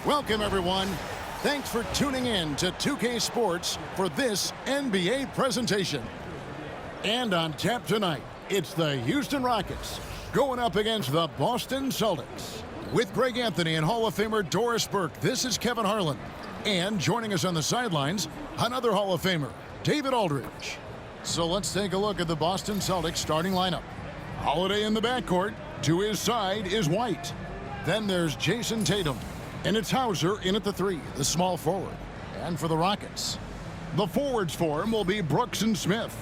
Welcome, everyone. Thanks for tuning in to 2K Sports for this NBA presentation. And on tap tonight, it's the Houston Rockets going up against the Boston Celtics. With Greg Anthony and Hall of Famer Doris Burke, this is Kevin Harlan. And joining us on the sidelines, another Hall of Famer, David Aldridge. So let's take a look at the Boston Celtics starting lineup. Holiday in the backcourt. To his side is White. Then there's Jason Tatum. And it's Hauser in at the 3, the small forward. And for the Rockets, the forwards for him will be Brooks and Smith.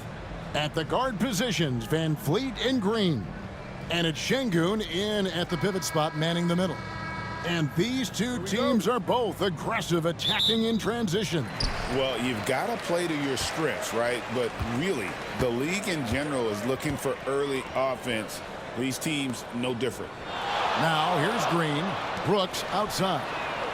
At the guard positions, Van Fleet and Green. And it's Şengün in at the pivot spot, manning the middle. And these two teams are both aggressive, attacking in transition. Well, you've got to play to your strengths, right? But really, the league in general is looking for early offense. These teams, no different. Now, here's Green. Brooks outside.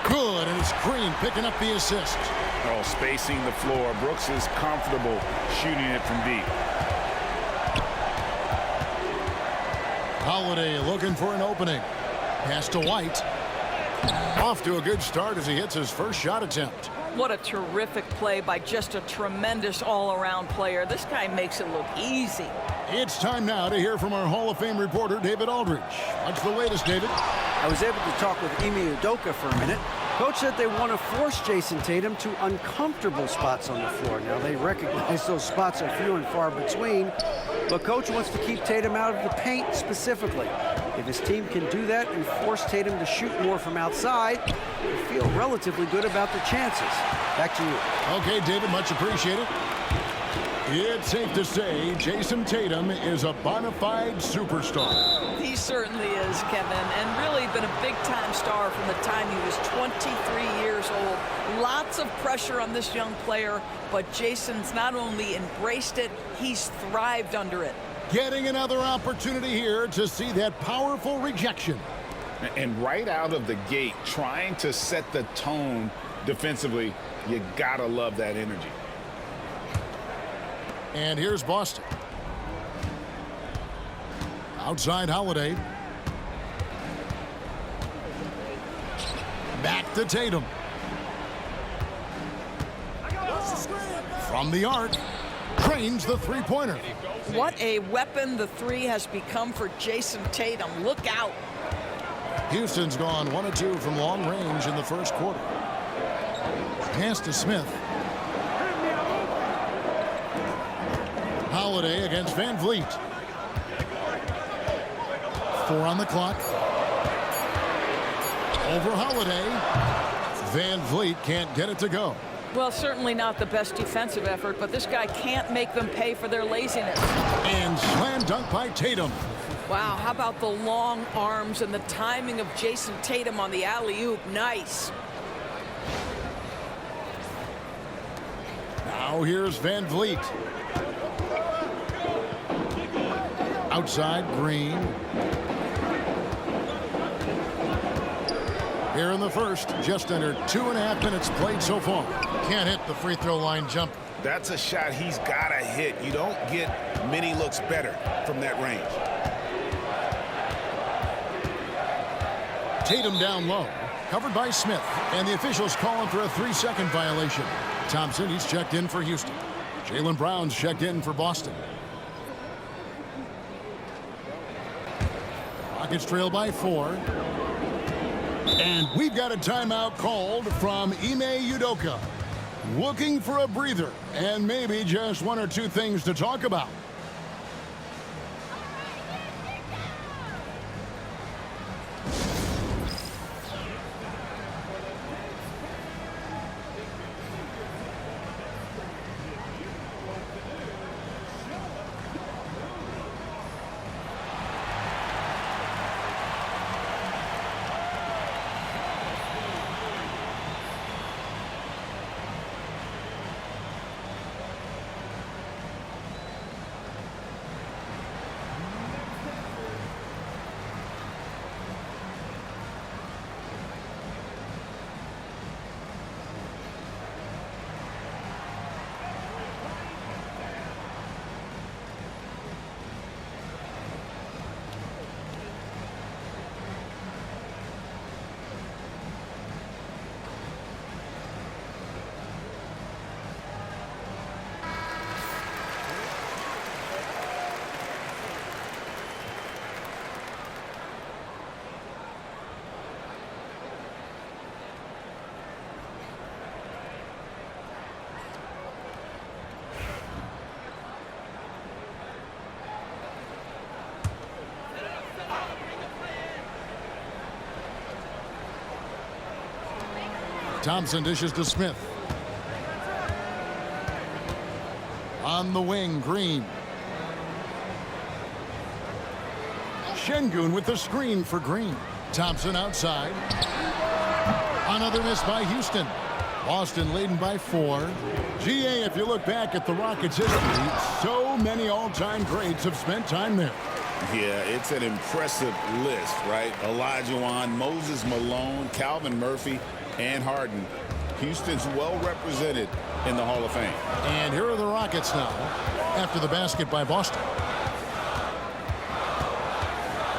Good, and it's Green picking up the assist. Oh, spacing the floor. Brooks is comfortable shooting it from deep. Holiday looking for an opening. Pass to White. Off to a good start as he hits his first shot attempt. What a terrific play by just a tremendous all-around player. This guy makes it look easy. It's time now to hear from our Hall of Fame reporter, David Aldridge. What's the latest, David? I was able to talk with Ime Udoka for a minute. Coach said they want to force Jason Tatum to uncomfortable spots on the floor. Now, they recognize those spots are few and far between, but Coach wants to keep Tatum out of the paint specifically. If his team can do that and force Tatum to shoot more from outside, they feel relatively good about their chances. Back to you. Okay, David, much appreciated. It's safe to say Jason Tatum is a bona fide superstar. He certainly is, Kevin, and really been a big-time star from the time he was 23 years old. Lots of pressure on this young player, but Jason's not only embraced it, he's thrived under it. Getting another opportunity here to see that powerful rejection. And right out of the gate, trying to set the tone defensively, you gotta love that energy. And here's Boston. Outside Holiday. Back to Tatum. From the arc, trains the three-pointer. What a weapon the 3 has become for Jason Tatum. Look out. Houston's gone 1 of 2 from long range in the first quarter. Pass to Smith. Holiday against Van Vliet. 4 on the clock. Over Holiday. Van Vliet can't get it to go. Well, certainly not the best defensive effort, but this guy can't make them pay for their laziness. And slam dunk by Tatum. Wow, how about the long arms and the timing of Jason Tatum on the alley-oop? Nice. Now here's Van Vliet. Outside, Green. Here in the first, just under 2.5 minutes played so far. Can't hit the free throw line jump. That's a shot he's got to hit. You don't get many looks better from that range. Tatum down low, covered by Smith, and the officials calling for a 3-second violation. Thompson, he's checked in for Houston. Jaylen Brown's checked in for Boston. Rockets trail by 4. And we've got a timeout called from Ime Udoka. Looking for a breather and maybe just 1 or 2 things to talk about. Thompson dishes to Smith. On the wing, Green. Şengün with the screen for Green. Thompson outside. Another miss by Houston. Boston leading by 4. GA, if you look back at the Rockets' history, so many all-time greats have spent time there. Yeah, it's an impressive list, right? Olajuwon, Moses Malone, Calvin Murphy, and Harden. Houston's well represented in the Hall of Fame. And here are the Rockets now after the basket by Boston.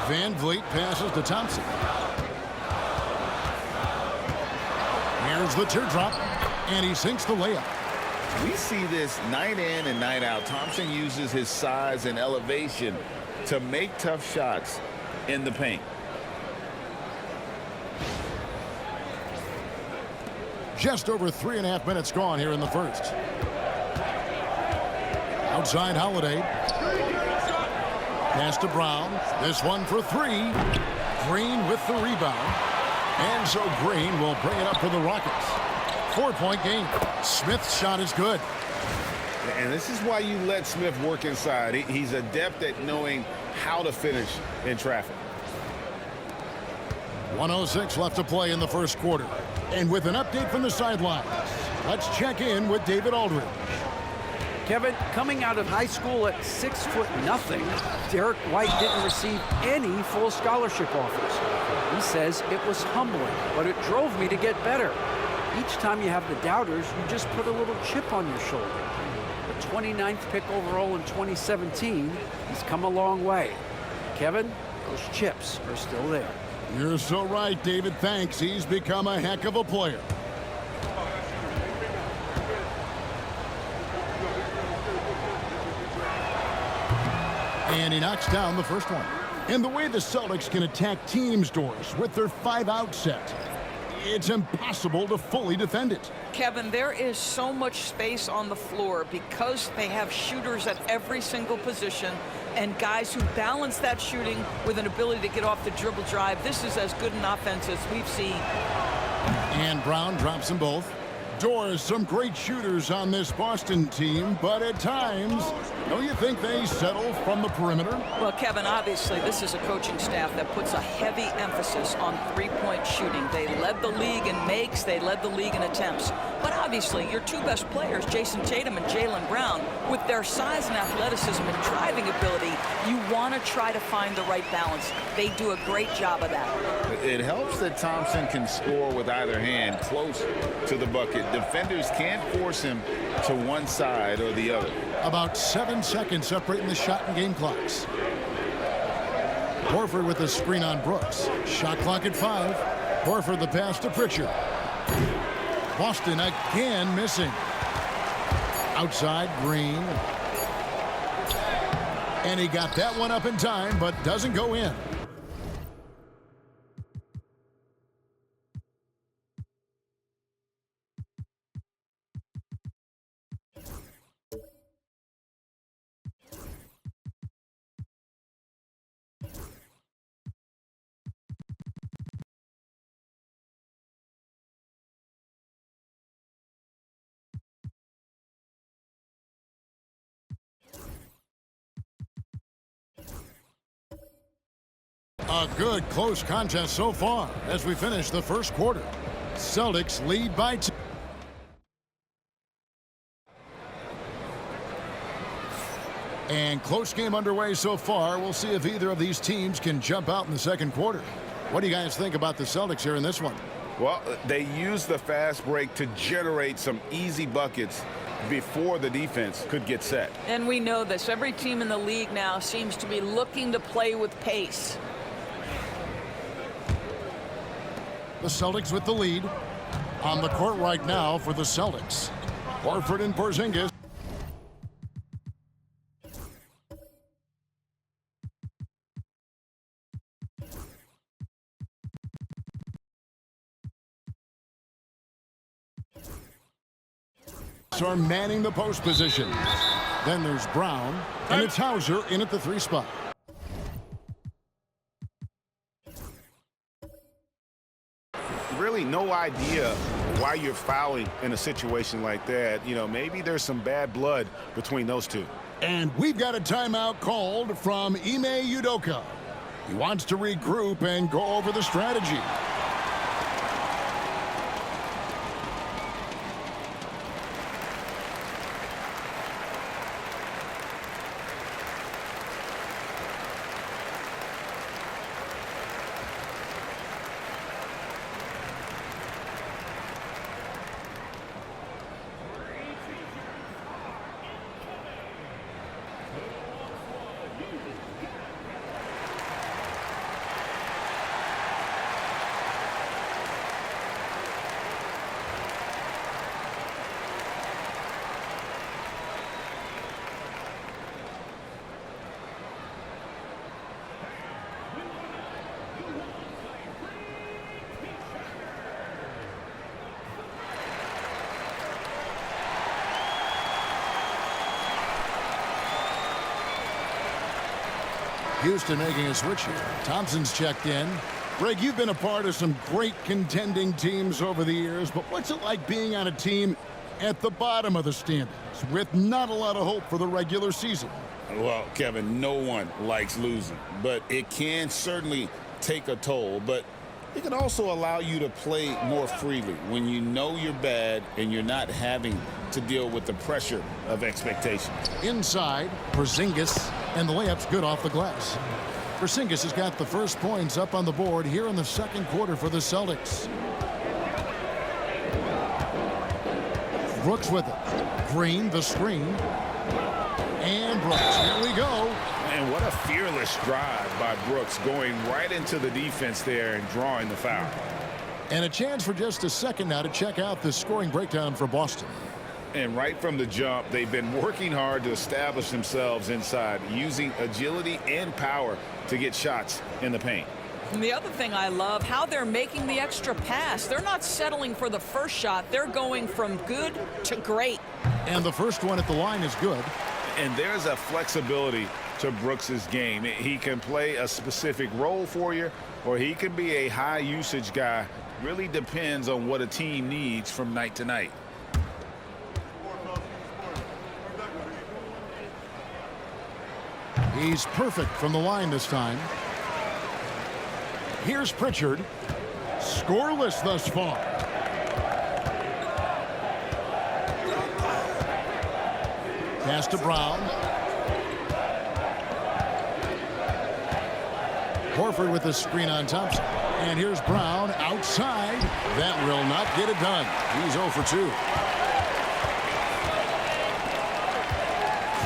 Van Vliet passes to Thompson. Here's the teardrop, and he sinks the layup. We see this night in and night out. Thompson uses his size and elevation to make tough shots in the paint. Just over 3.5 minutes gone here in the first. Outside Holiday. Pass to Brown. This one for 3. Green with the rebound. And so Green will bring it up for the Rockets. 4-point game. Smith's shot is good. And this is why you let Smith work inside. He's adept at knowing how to finish in traffic. 1:06 left to play in the first quarter. And with an update from the sidelines, let's check in with David Aldridge. Kevin, coming out of high school at 6'0", Derek White didn't receive any full scholarship offers. He says it was humbling, but it drove me to get better. Each time you have the doubters, you just put a little chip on your shoulder. The 29th pick overall in 2017, he's come a long way. Kevin, those chips are still there. You're so right, David. Thanks. He's become a heck of a player. And he knocks down the first one. And the way the Celtics can attack teams' doors with their 5-out set, it's impossible to fully defend it. Kevin, there is so much space on the floor because they have shooters at every single position and guys who balance that shooting with an ability to get off the dribble drive. This is as good an offense as we've seen. And Brown drops them both. Doors, some great shooters on this Boston team, but at times, don't you think they settle from the perimeter? Well, Kevin, obviously, this is a coaching staff that puts a heavy emphasis on three-point shooting. They led the league in makes, they led the league in attempts. But obviously, your two best players, Jason Tatum and Jaylen Brown, with their size and athleticism and driving ability, you want to try to find the right balance. They do a great job of that. It helps that Thompson can score with either hand close to the bucket. Defenders can't force him to one side or the other. About 7 seconds separating the shot and game clocks. Horford with the screen on Brooks. Shot clock at 5. Horford the pass to Pritchard. Boston again missing. Outside Green. And he got that one up in time, but doesn't go in. A good close contest so far as we finish the first quarter. Celtics lead by 2. And close game underway so far. We'll see if either of these teams can jump out in the second quarter. What do you guys think about the Celtics here in this one? Well, they use the fast break to generate some easy buckets before the defense could get set. And we know this. Every team in the league now seems to be looking to play with pace. The Celtics with the lead. On the court right now for the Celtics. Horford and Porzingis. Are manning the post position. Then there's Brown, and it's Hauser in at the 3 spot. Really no idea why you're fouling in a situation like that. You know, maybe there's some bad blood between those two. And we've got a timeout called from Ime Udoka. He wants to regroup and go over the strategy. Houston making a switch here. Thompson's checked in. Greg, you've been a part of some great contending teams over the years, but what's it like being on a team at the bottom of the standings with not a lot of hope for the regular season? Well, Kevin, no one likes losing, but it can certainly take a toll. But it can also allow you to play more freely when you know you're bad and you're not having to deal with the pressure of expectations. Inside, Porzingis, and the layup's good off the glass. Porzingis has got the first points up on the board here in the second quarter for the Celtics. Brooks with it. Green, the screen. And Brooks, here we go. And what a fearless drive by Brooks, going right into the defense there and drawing the foul. And a chance for just a second now to check out the scoring breakdown for Boston. And right from the jump, they've been working hard to establish themselves inside, using agility and power to get shots in the paint. And the other thing I love, how they're making the extra pass. They're not settling for the first shot. They're going from good to great. And the first one at the line is good. And there's a flexibility to Brooks's game. He can play a specific role for you, or he can be a high usage guy. Really depends on what a team needs from night to night. He's perfect from the line this time. Here's Pritchard. Scoreless thus far. Pass to Brown. Horford with the screen on Thompson. And here's Brown outside. That will not get it done. He's 0 for 2.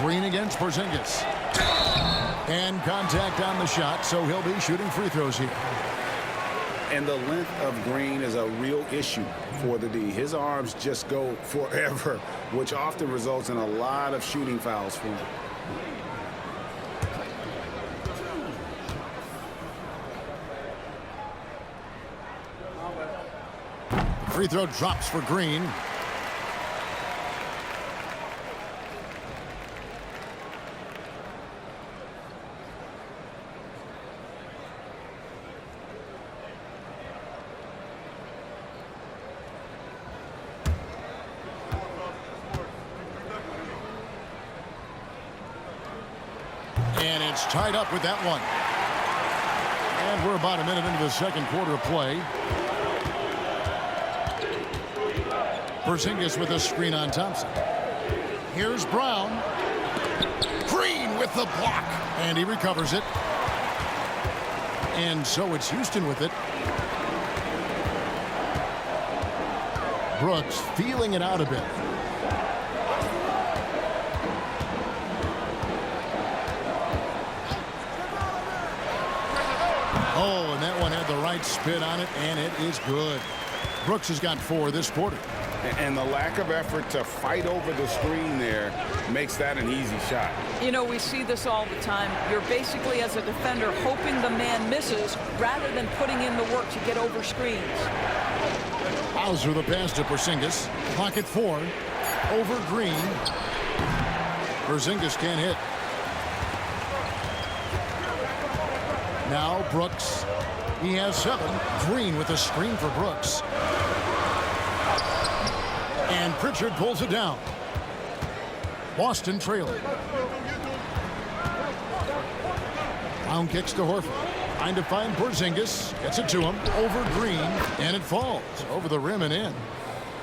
Green against Porzingis. And contact on the shot, so he'll be shooting free throws here. And the length of Green is a real issue for the D. His arms just go forever, which often results in a lot of shooting fouls for him. Free throw drops for Green. And it's tied up with that one. And we're about a minute into the second quarter of play. Porzingis with a screen on Thompson. Here's Brown. Green with the block. And he recovers it. And so it's Houston with it. Brooks feeling it out a bit. Oh, and that one had the right spin on it, and it is good. Brooks has got 4 this quarter. And the lack of effort to fight over the screen there makes that an easy shot. You know, we see this all the time. You're basically, as a defender, hoping the man misses rather than putting in the work to get over screens. Hauser the pass to Porzingis. Pocket 4. Over Green. Porzingis can't hit. Now Brooks. He has 7. Green with a screen for Brooks. And Pritchard pulls it down. Boston trailing. Brown kicks to Horford. Trying to find Porzingis. Gets it to him. Over Green. And it falls. Over the rim and in.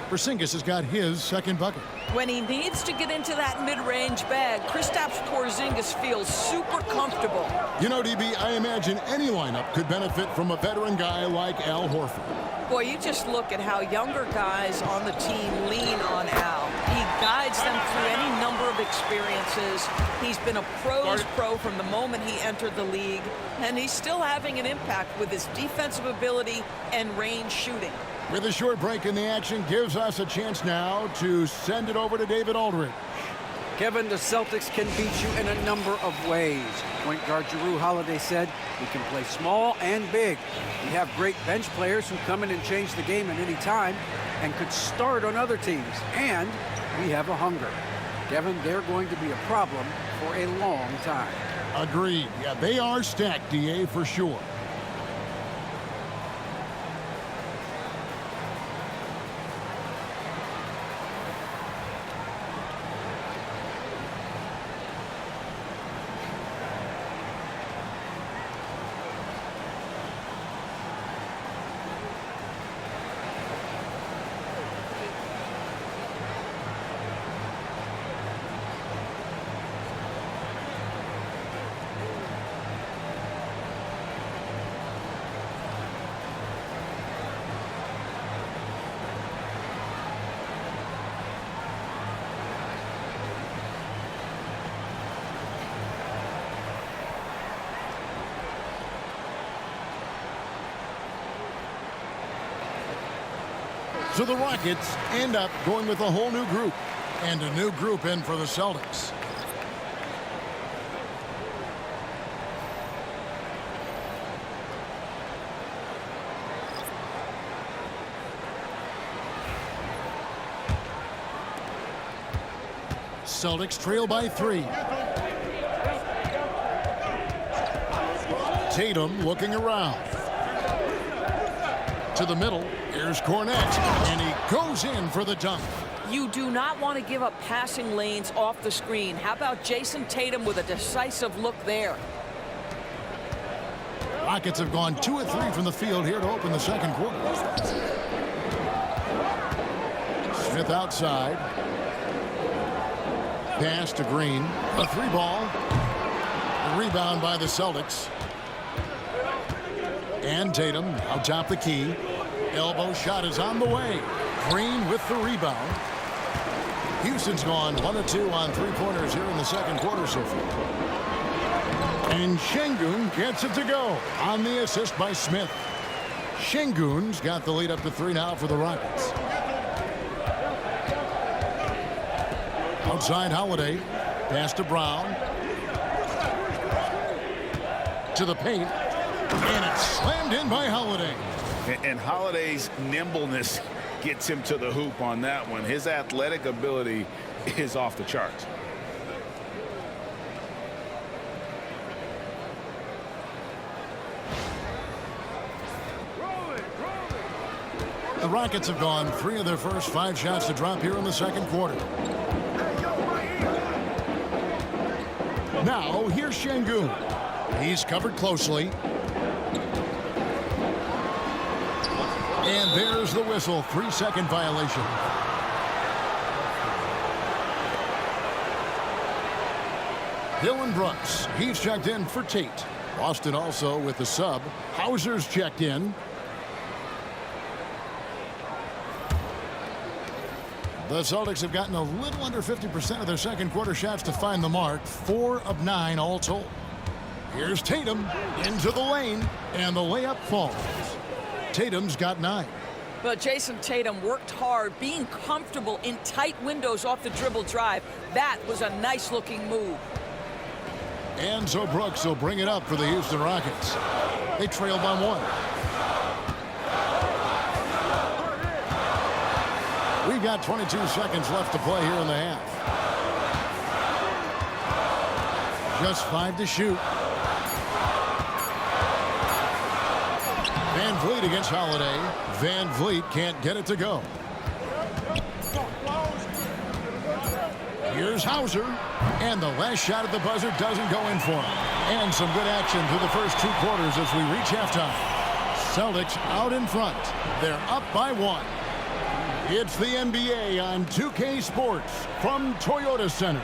Porzingis has got his second bucket. When he needs to get into that mid-range bag, Kristaps Porzingis feels super comfortable. You know, DB, I imagine any lineup could benefit from a veteran guy like Al Horford. Boy, you just look at how younger guys on the team lean on Al. He guides them through any number of experiences. He's been a pro's pro from the moment he entered the league, and he's still having an impact with his defensive ability and range shooting. With a short break in the action, gives us a chance now to send it over to David Aldridge. Kevin, the Celtics can beat you in a number of ways. Point guard Jrue Holiday said, we can play small and big. We have great bench players who come in and change the game at any time and could start on other teams. And we have a hunger. Kevin, they're going to be a problem for a long time. Agreed. Yeah, they are stacked, DA, for sure. So the Rockets end up going with a whole new group. And a new group in for the Celtics. Celtics trail by 3. Tatum looking around. To the middle. Here's Cornet. And he goes in for the dunk. You do not want to give up passing lanes off the screen. How about Jason Tatum with a decisive look there? Rockets have gone 2 of 3 from the field here to open the second quarter. Smith outside. Pass to Green. A 3-ball. A rebound by the Celtics. And Tatum out top the key. Elbow shot is on the way. Green with the rebound. Houston's gone 1 of 2 on 3-pointers here in the second quarter so far. And Şengün gets it to go on the assist by Smith. Şengün's got the lead up to 3 now for the Rockets. Outside Holiday. Pass to Brown. To the paint. And it's slammed in by Holiday. And Holiday's nimbleness gets him to the hoop on that one. His athletic ability is off the charts. The Rockets have gone 3 of their first 5 shots to drop here in the second quarter. Now, here's Şengün. He's covered closely. And there's the whistle. 3-second violation. Dylan Brooks. He's checked in for Tate. Boston also with the sub. Hauser's checked in. The Celtics have gotten a little under 50% of their second quarter shots to find the mark. 4 of 9 all told. Here's Tatum into the lane. And the layup falls. Tatum's got 9. But Jason Tatum worked hard, being comfortable in tight windows off the dribble drive. That was a nice-looking move. And so Brooks will bring it up for the Houston Rockets. They trail by 1. We've got 22 seconds left to play here in the half. Just 5 to shoot. Van Vliet against Holiday. Van Vliet can't get it to go. Here's Hauser. And the last shot at the buzzer doesn't go in for him. And some good action through the first 2 quarters as we reach halftime. Celtics out in front. They're up by 1. It's the NBA on 2K Sports from Toyota Center.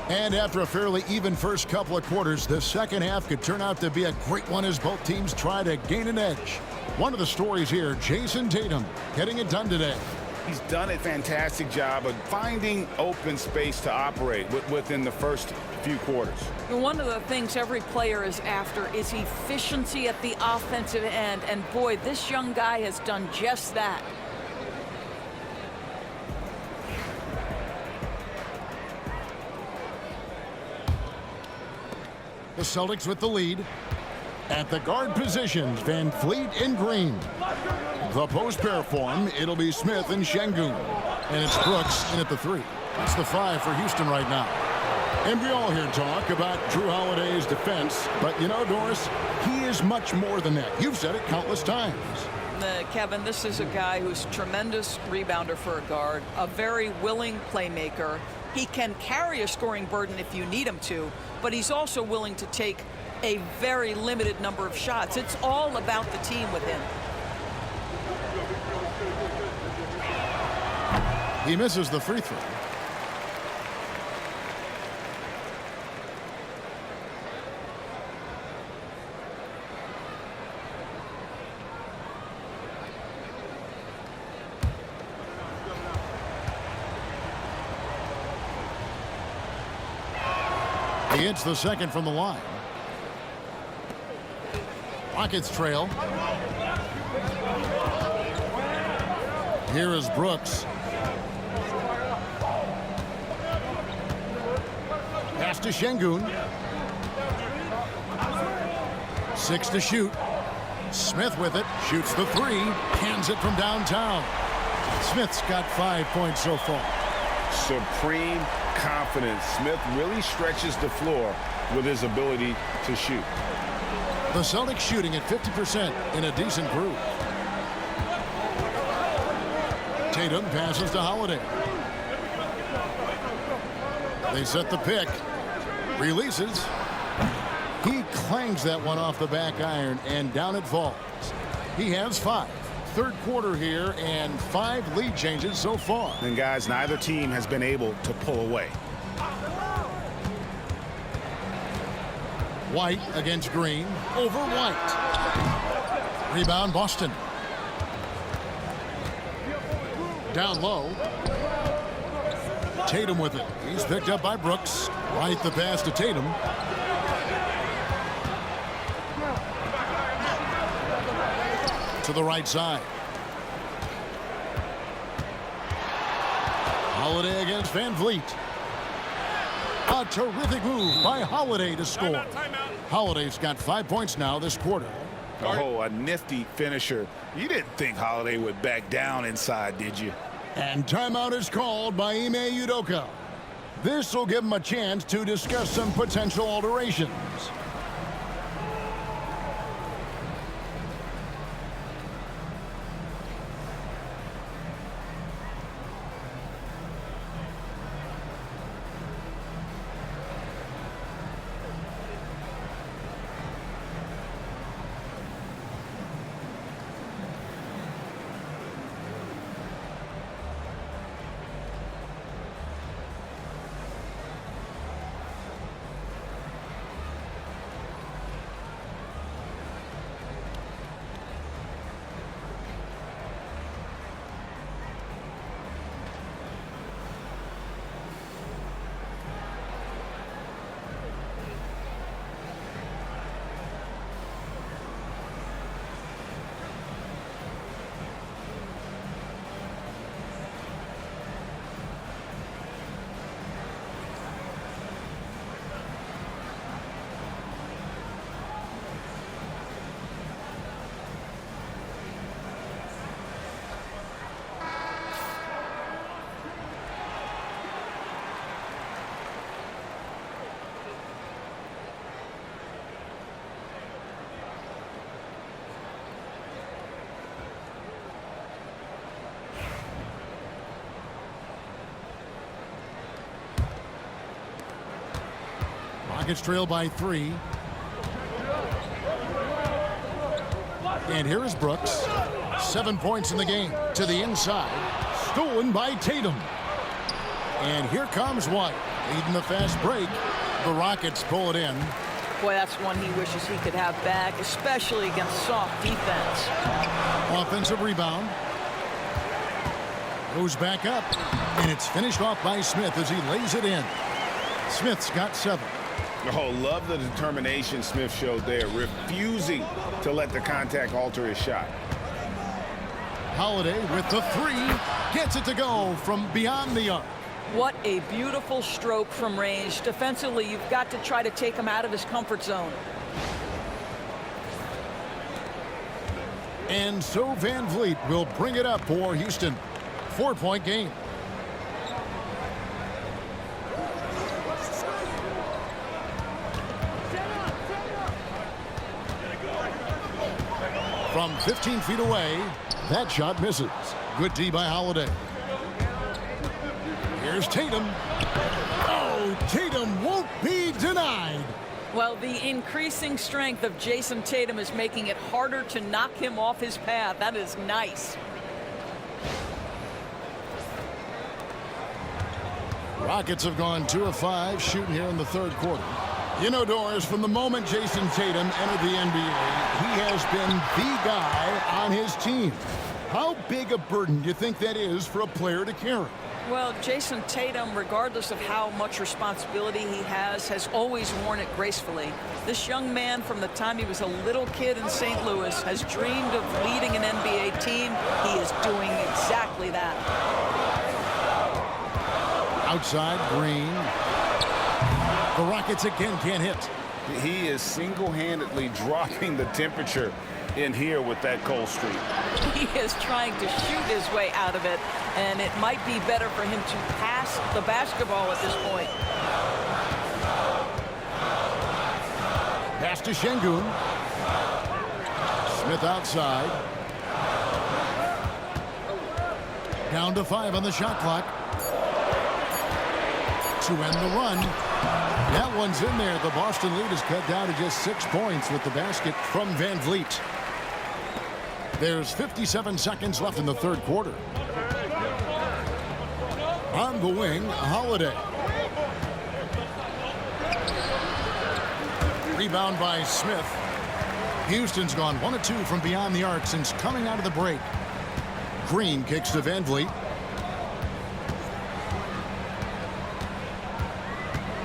And after a fairly even first couple of quarters, the second half could turn out to be a great one as both teams try to gain an edge. One of the stories here, Jason Tatum getting it done today. He's done a fantastic job of finding open space to operate within the first few quarters. One of the things every player is after is efficiency at the offensive end. And boy, this young guy has done just that. The Celtics with the lead. At the guard positions, Van Fleet and Green. The post pair form, it'll be Smith and Şengün. And it's Brooks in at the 3. That's the 5 for Houston right now. And we all hear talk about Drew Holiday's defense. But you know, Doris, he is much more than that. You've said it countless times. Kevin, this is a guy who's a tremendous rebounder for a guard, a very willing playmaker. He can carry a scoring burden if you need him to, but he's also willing to take a very limited number of shots. It's all about the team with him. He misses the free throw. He hits the second from the line. Rockets trail. Here is Brooks. Pass to Şengün. 6 to shoot. Smith with it. Shoots the 3. Hands it from downtown. Smith's got 5 points so far. Supreme confidence. Smith really stretches the floor with his ability to shoot. The Celtics shooting at 50% in a decent group. Tatum passes to Holiday. They set the pick. Releases. He clangs that one off the back iron, and down it falls. He has 5. Third quarter here, and 5 lead changes so far. And guys, neither team has been able to pull away. White against Green. Over White. Rebound Boston. Down low. Tatum with it. He's picked up by Brooks. White the pass to Tatum. To the right side. Holiday against Van Fleet. A terrific move by Holiday to score. Holiday's got 5 points now this quarter. Oh, a nifty finisher. You didn't think Holiday would back down inside, did you? And timeout is called by Ime Udoka. This will give him a chance to discuss some potential alterations. Rockets trail by 3. And here is Brooks. 7 points in the game. To the inside. Stolen by Tatum. And here comes White. Leading the fast break. The Rockets pull it in. Boy, that's one he wishes he could have back, especially against soft defense. Offensive rebound. Goes back up. And it's finished off by Smith as he lays it in. Smith's got 7. Oh, love the determination Smith showed there, refusing to let the contact alter his shot. Holiday with the 3. Gets it to go from beyond the arc. What a beautiful stroke from range. Defensively, you've got to try to take him out of his comfort zone. And so Van Vliet will bring it up for Houston. 4-point game. From 15 feet away, that shot misses. Good D by Holiday. Here's Tatum. Oh, Tatum won't be denied. Well, the increasing strength of Jason Tatum is making it harder to knock him off his path. That is nice. Rockets have gone 2 of 5 shooting here in the third quarter. You know, Doris, from the moment Jason Tatum entered the NBA, he has been the guy on his team. How big a burden do you think that is for a player to carry? Well, Jason Tatum, regardless of how much responsibility he has always worn it gracefully. This young man, from the time he was a little kid in St. Louis, has dreamed of leading an NBA team. He is doing exactly that. Outside, Green. The Rockets again can't hit. He is single-handedly dropping the temperature in here with that cold streak. He is trying to shoot his way out of it, and it might be better for him to pass the basketball at this point. Pass to Şengün. Smith outside. Down to 5 on the shot clock. To end the run. That one's in there. The Boston lead is cut down to just 6 points with the basket from Van Vliet. There's 57 seconds left in the third quarter. On the wing, Holiday. Rebound by Smith. Houston's gone 1 of 2 from beyond the arc since coming out of the break. Green kicks to Van Vliet.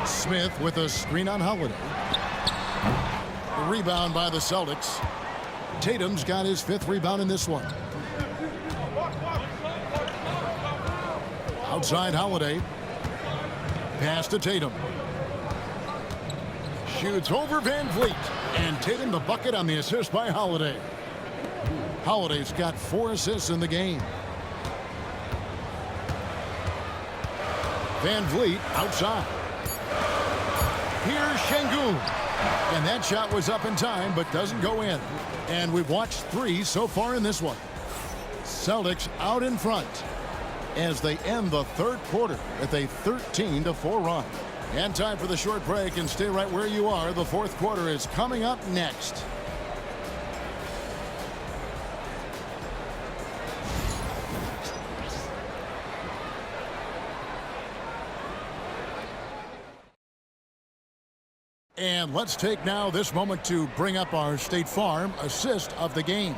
Smith with a screen on Holiday. The rebound by the Celtics. Tatum's got his 5th rebound in this one. Outside Holiday. Pass to Tatum. Shoots over Van Vliet. And Tatum the bucket on the assist by Holiday. Holiday's got 4 assists in the game. Van Vliet outside. Here's Şengün. And that shot was up in time, but doesn't go in. And we've watched 3 so far in this one. Celtics out in front as they end the third quarter with a 13-4 run. And time for the short break, and stay right where you are. The fourth quarter is coming up next. And let's take now this moment to bring up our State Farm assist of the game.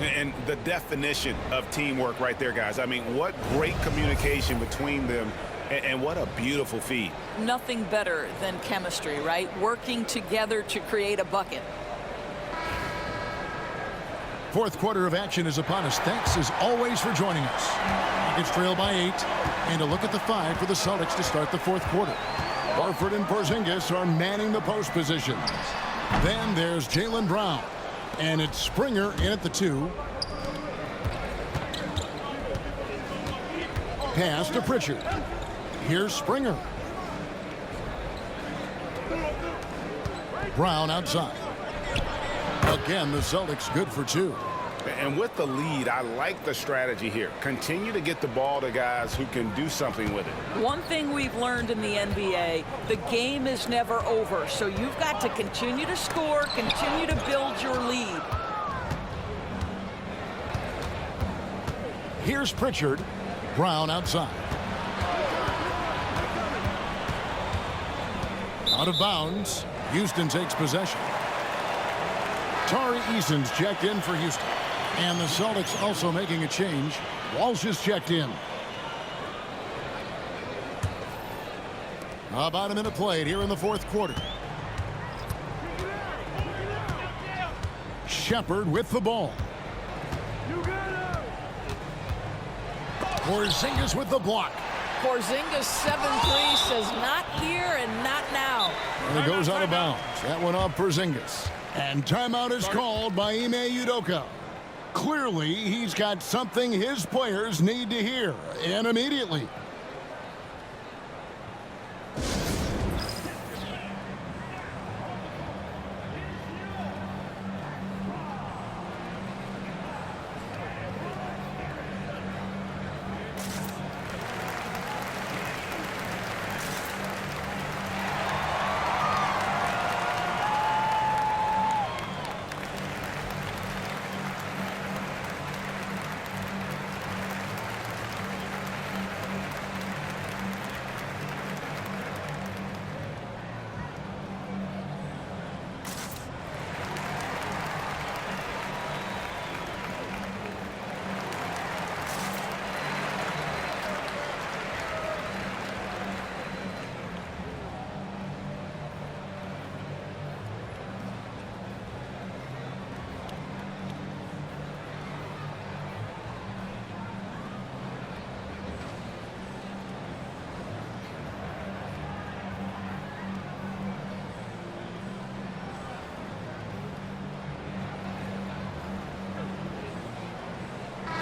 And the definition of teamwork right there, guys. I mean, what great communication between them, and what a beautiful feed. Nothing better than chemistry, right? Working together to create a bucket. Fourth quarter of action is upon us. Thanks as always for joining us. Rockets trail by 8, and a look at the 5 for the Celtics to start the fourth quarter. Horford and Porzingis are manning the post positions. Then there's Jaylen Brown. And it's Springer in at the 2. Pass to Pritchard. Here's Springer. Brown outside. Again, the Celtics good for 2. And with the lead, I like the strategy here. Continue to get the ball to guys who can do something with it. One thing we've learned in the NBA, the game is never over. So you've got to continue to score, continue to build your lead. Here's Pritchard. Brown outside. Out of bounds. Houston takes possession. Tari Eason's checked in for Houston. And the Celtics also making a change. Walsh is checked in. About a minute played here in the fourth quarter. Shepard with the ball. Porzingis with the block. Porzingis 7-3 says not here and not now. And it goes out of bounds. That one off Porzingis. And timeout is called by Ime Udoka. Clearly, he's got something his players need to hear, and immediately.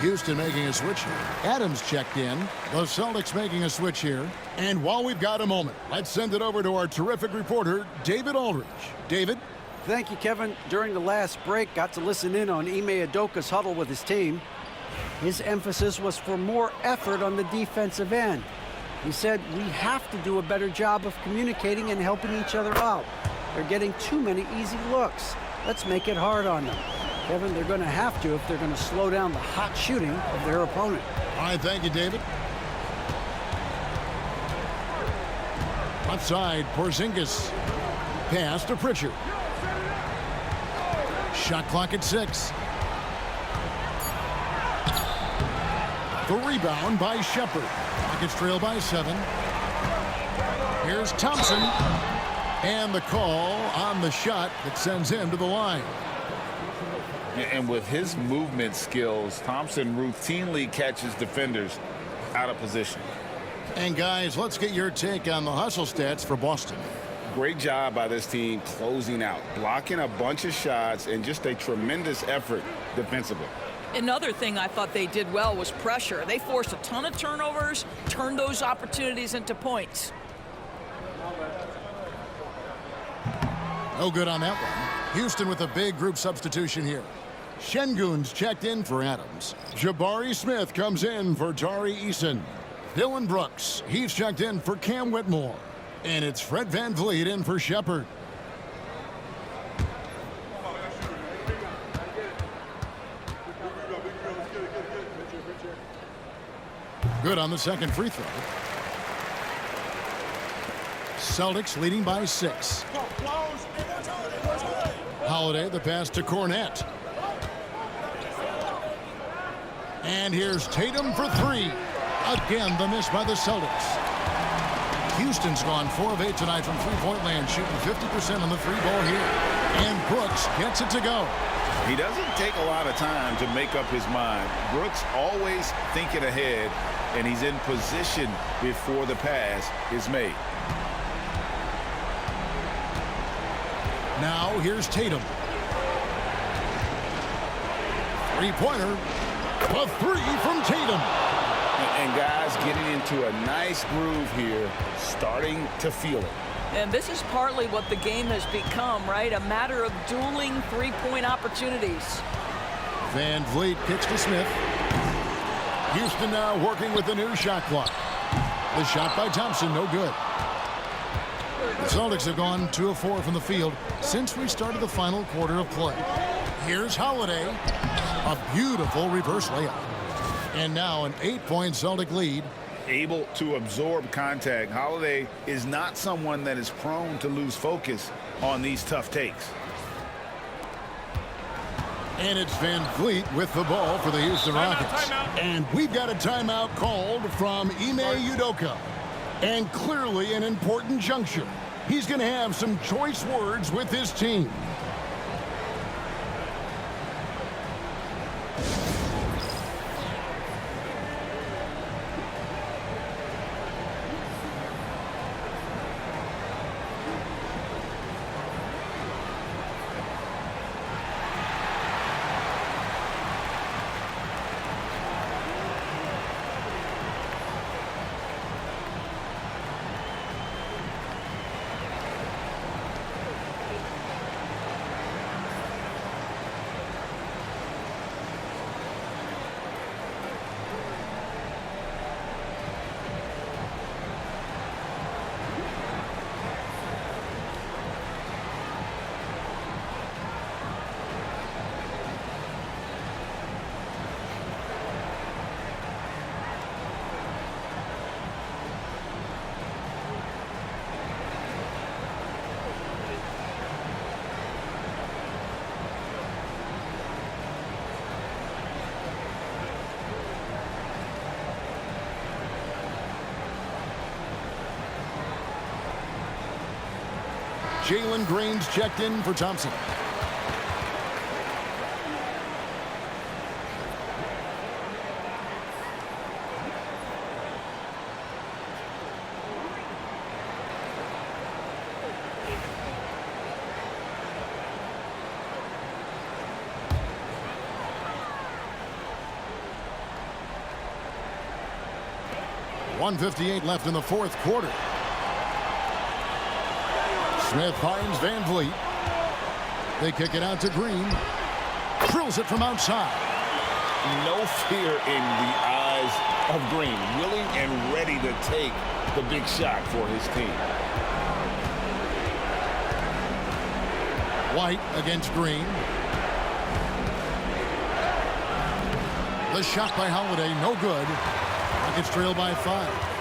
Houston making a switch here. Adams checked in. The Celtics making a switch here. And while we've got a moment, let's send it over to our terrific reporter, David Aldridge. David? Thank you, Kevin. During the last break, got to listen in on Ime Udoka's huddle with his team. His emphasis was for more effort on the defensive end. He said, we have to do a better job of communicating and helping each other out. They're getting too many easy looks. Let's make it hard on them. Kevin, they're going to have to if they're going to slow down the hot shooting of their opponent. All right, thank you, David. Left side, Porzingis. Pass to Pritchard. Shot clock at 6. The rebound by Shepard. Rockets trail by 7. Here's Thompson. And the call on the shot that sends him to the line. And with his movement skills, Thompson routinely catches defenders out of position. And guys, let's get your take on the hustle stats for Boston. Great job by this team closing out, blocking a bunch of shots, and just a tremendous effort defensively. Another thing I thought they did well was pressure. They forced a ton of turnovers, turned those opportunities into points. No good on that one. Houston with a big group substitution here. Şengün's checked in for Adams. Jabari Smith comes in for Tari Eason. Dylan Brooks, he's checked in for Cam Whitmore. And it's Fred VanVleet in for Shepard. Good on the second free throw. Celtics leading by 6. Holiday, the pass to Cornette. And here's Tatum for 3. Again, the miss by the Celtics. Houston's gone 4 of 8 tonight from three-point land, shooting 50% on the 3-ball here. And Brooks gets it to go. He doesn't take a lot of time to make up his mind. Brooks always thinking ahead, and he's in position before the pass is made. Now here's Tatum. Three-pointer. A 3 from Tatum. And guys getting into a nice groove here, starting to feel it. And this is partly what the game has become, right? A matter of dueling three-point opportunities. Van Vliet kicks to Smith. Houston now working with the new shot clock. The shot by Thompson, no good. The Celtics have gone 2 of 4 from the field since we started the final quarter of play. Here's Holiday. A beautiful reverse layup. And now an 8-point Celtic lead. Able to absorb contact. Holiday is not someone that is prone to lose focus on these tough takes. And it's Van Vliet with the ball for the Houston Rockets. And we've got a timeout called from Ime Udoka. And clearly an important juncture. He's going to have some choice words with his team. Jalen Green's checked in for Thompson. .158 left in the fourth quarter. Smith finds Van Vliet. They kick it out to Green. Drills it from outside. No fear in the eyes of Green. Willing and ready to take the big shot for his team. White against Green. The shot by Holiday, no good. Rockets trail by 5.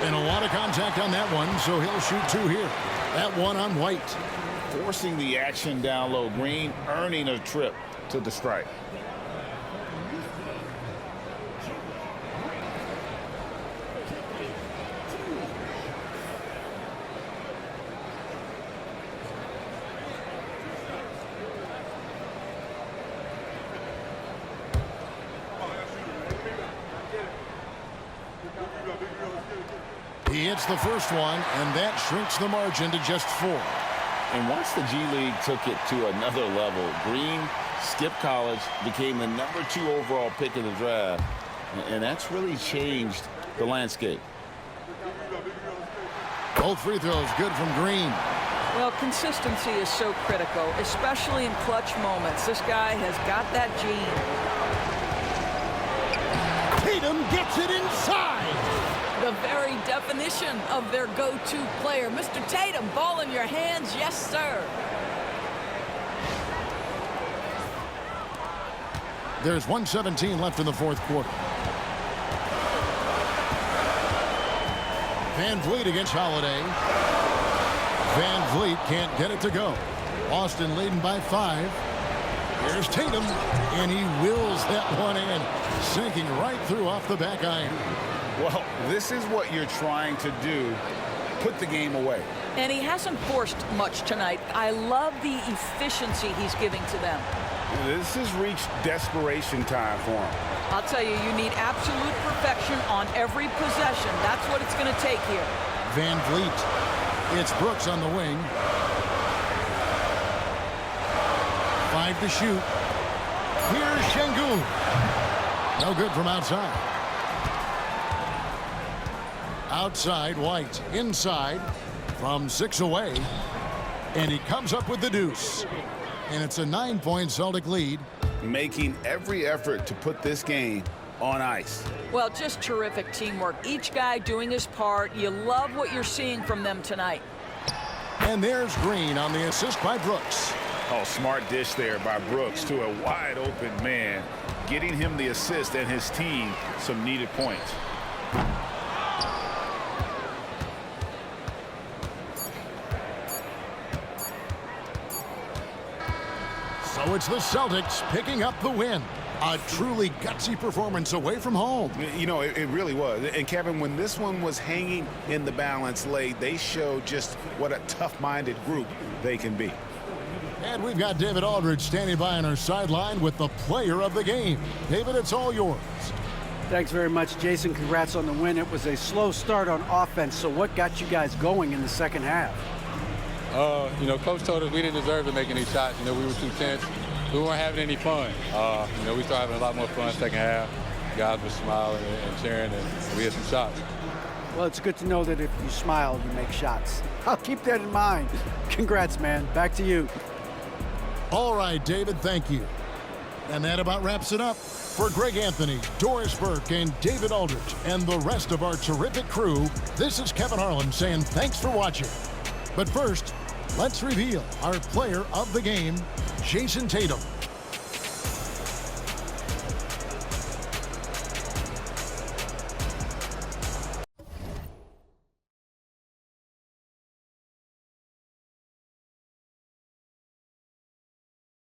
And a lot of contact on that one, so he'll shoot 2 here. That one on White. Forcing the action down low. Green earning a trip to the strike. He hits the first one, and that shrinks the margin to just 4. And once the G League took it to another level, Green skipped college, became the number 2 overall pick in the draft, and that's really changed the landscape. Both free throws good from Green. Well, consistency is so critical, especially in clutch moments. This guy has got that gene. Tatum gets it inside. The very definition of their go-to player. Mr. Tatum, ball in your hands. Yes, sir. There's 1:17 left in the fourth quarter. Van Vliet against Holiday. Van Vliet can't get it to go. Boston leading by 5. Here's Tatum, and he wills that one in, sinking right through off the back iron. Well, this is what you're trying to do. Put the game away. And he hasn't forced much tonight. I love the efficiency he's giving to them. This has reached desperation time for him. I'll tell you, you need absolute perfection on every possession. That's what it's going to take here. Van Vliet. It's Brooks on the wing. 5 to shoot. Here's Şengün. No good from outside. Outside, White. Inside from 6 away. And he comes up with the deuce. And it's a 9-point Celtic lead. Making every effort to put this game on ice. Well, just terrific teamwork. Each guy doing his part. You love what you're seeing from them tonight. And there's Green on the assist by Brooks. Oh, smart dish there by Brooks to a wide open man, getting him the assist and his team some needed points. So it's the Celtics picking up the win. A truly gutsy performance away from home. You know, it really was. And Kevin, when this one was hanging in the balance late, they showed just what a tough-minded group they can be. And we've got David Aldridge standing by on our sideline with the player of the game. David, it's all yours. Thanks very much, Jason. Congrats on the win. It was a slow start on offense, so what got you guys going in the second half? You know, Coach told us we didn't deserve to make any shots. You know, we were too tense. We weren't having any fun. You know, we started having a lot more fun second half. Guys were smiling and cheering, and we had some shots. Well, it's good to know that if you smile, you make shots. I'll keep that in mind. Congrats, man. Back to you. All right, David, thank you. And that about wraps it up. For Greg Anthony, Doris Burke, and David Aldridge, and the rest of our terrific crew, this is Kevin Harlan saying thanks for watching. But first, let's reveal our player of the game, Jason Tatum.